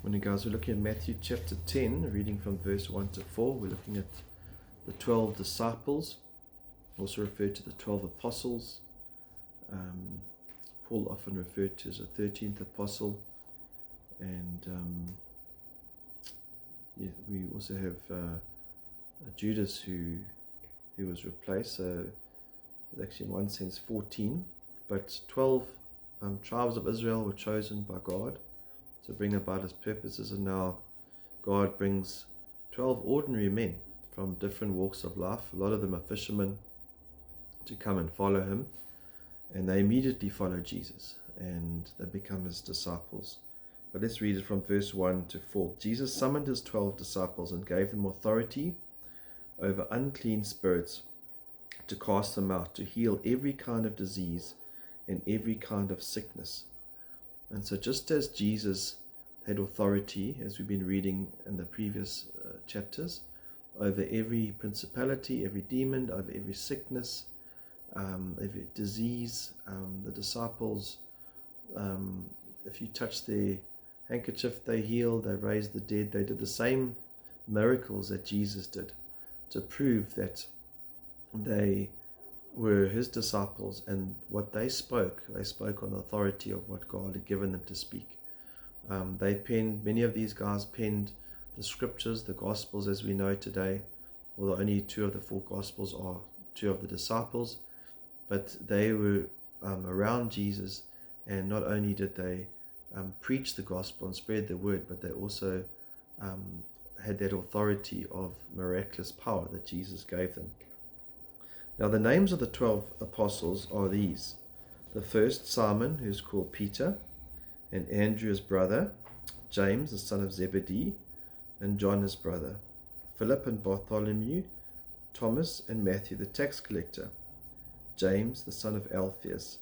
Morning, guys. We're looking at Matthew chapter 10, reading from verse 1 to 4. We're looking at the 12 disciples, also referred to the 12 apostles. Paul often referred to as the 13th apostle. And we also have Judas who was replaced. So actually, in one sense, 14. But 12 tribes of Israel were chosen by God to bring about his purposes, and now God brings 12 ordinary men from different walks of life. A lot of them are fishermen, to come and follow him, and they immediately follow Jesus and they become his disciples. But let's read it from verse 1 to 4. Jesus summoned his 12 disciples and gave them authority over unclean spirits to cast them out, to heal every kind of disease and every kind of sickness. And so just as Jesus had authority, as we've been reading in the previous chapters, over every principality, every demon, over every sickness, every disease, the disciples, if you touch their handkerchief, they healed, they raised the dead. They did the same miracles that Jesus did to prove that they were his disciples, and what they spoke on the authority of what God had given them to speak. Many of these guys penned the scriptures, the gospels as we know today, although only 2 of the 4 gospels are 2 of the disciples, but they were around Jesus, and not only did they preach the gospel and spread the word, but they also had that authority of miraculous power that Jesus gave them. Now the names of the 12 apostles are these. The first, Simon, who's called Peter, and Andrew his brother, James the son of Zebedee, and John his brother, Philip and Bartholomew, Thomas and Mathew the tax collector, James the son of Alphaeus,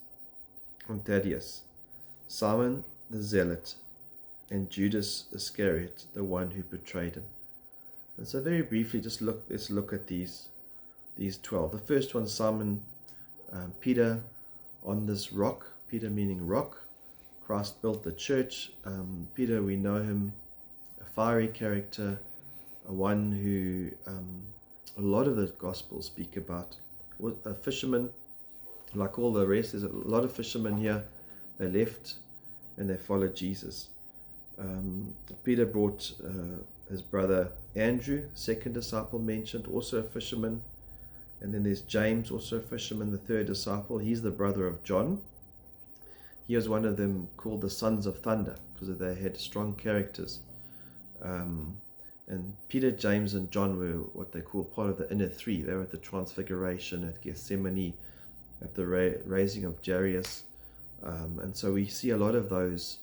and Thaddeus, Simon the zealot, and Judas Iscariot, the one who betrayed him. And so very briefly, let's look at these 12. The first one, Simon Peter, on this rock, Peter meaning rock, Christ built the church. Peter, we know him, a fiery character, one who a lot of the Gospels speak about. A fisherman, like all the rest. There's a lot of fishermen here. They left and they followed Jesus. Peter brought his brother Andrew, second disciple mentioned, also a fisherman. And then there's James, also a fisherman, the third disciple. He's the brother of John. He was one of them called the sons of thunder because they had strong characters. And Peter, James, and John were what they call part of the inner 3. They were at the transfiguration, at Gethsemane, at the raising of Jairus. And so we see a lot of those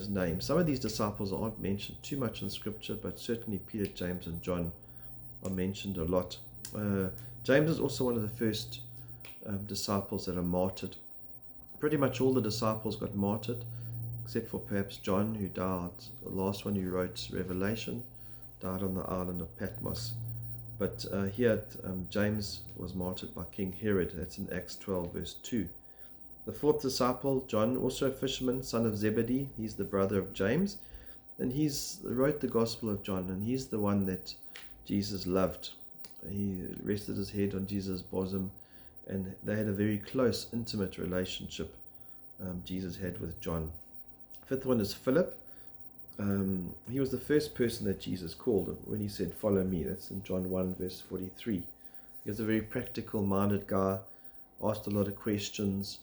names. Some of these disciples aren't mentioned too much in Scripture, but certainly Peter, James, and John are mentioned a lot. James is also one of the first disciples that are martyred. Pretty much all the disciples got martyred, except for perhaps John, who died, the last one who wrote Revelation, died on the island of Patmos. But here James was martyred by King Herod. That's in Acts 12 verse 2. The fourth disciple, John, also a fisherman, son of Zebedee. He's the brother of James, and he wrote the Gospel of John, and he's the one that Jesus loved. He rested his head on Jesus' bosom, and they had a very close, intimate relationship Jesus had with John. Fifth one is Philip. He was the first person that Jesus called when he said, "Follow me." That's in John 1 verse 43. He was a very practical-minded guy, asked a lot of questions,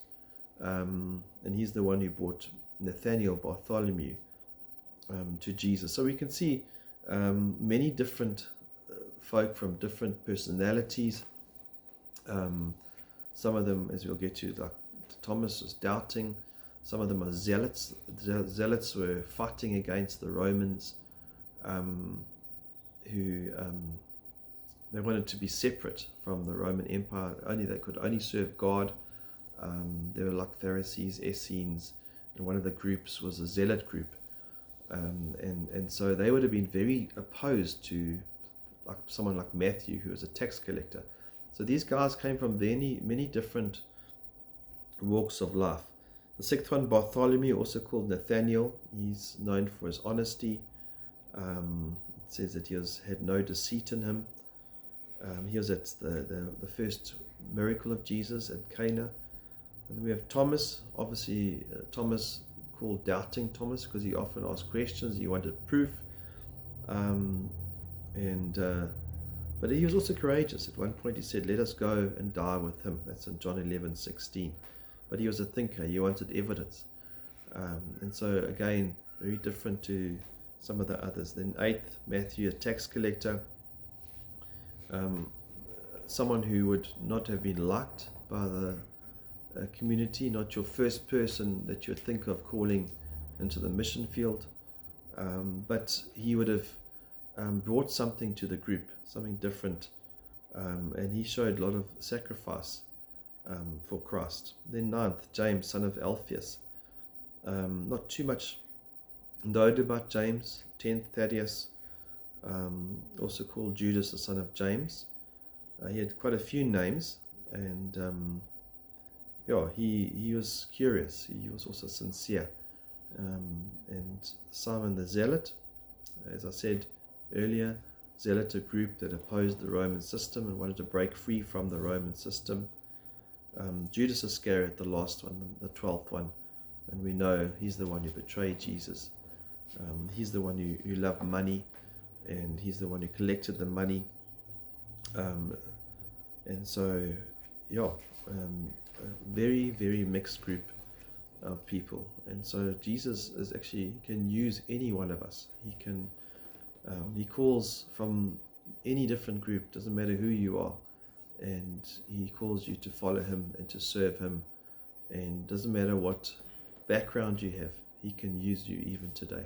and he's the one who brought Nathaniel, Bartholomew, to Jesus. So we can see many different folk from different personalities. Some of them, as we'll get to, like Thomas was doubting. Some of them are zealots. The zealots were fighting against the Romans, who they wanted to be separate from the Roman Empire. They could only serve God. They were like Pharisees, Essenes, and one of the groups was a zealot group, and so they would have been very opposed to like someone like Mathew, who was a tax collector. So these guys came from many different walks of life. The sixth one, Bartholomew, also called Nathaniel. He's known for his honesty. It says that he had no deceit in him. He was at the first miracle of Jesus at Cana. And then we have Thomas, obviously Thomas called Doubting Thomas because he often asked questions, he wanted proof. But he was also courageous. At one point he said, let us go and die with him. That's in John 11:16. But he was a thinker, he wanted evidence. And so again, very different to some of the others. Then eighth, Mathew, a tax collector. Someone who would not have been liked by the community, not your first person that you would think of calling into the mission field, but he would have brought something to the group, something different, and he showed a lot of sacrifice for Christ. Then ninth, James, son of Alphaeus. Not too much known about James. 10th, Thaddeus, also called Judas, the son of James. He had quite a few names, and he was curious. He was also sincere. And Simon the Zealot, as I said earlier, Zealot, a group that opposed the Roman system and wanted to break free from the Roman system. Judas Iscariot, the last one, the 12th one, and we know he's the one who betrayed Jesus. He's the one who loved money, and he's the one who collected the money. And so, a very, very mixed group of people. And so Jesus can use any one of us. He calls from any different group, doesn't matter who you are, and he calls you to follow him and to serve him, and doesn't matter what background you have, he can use you even today.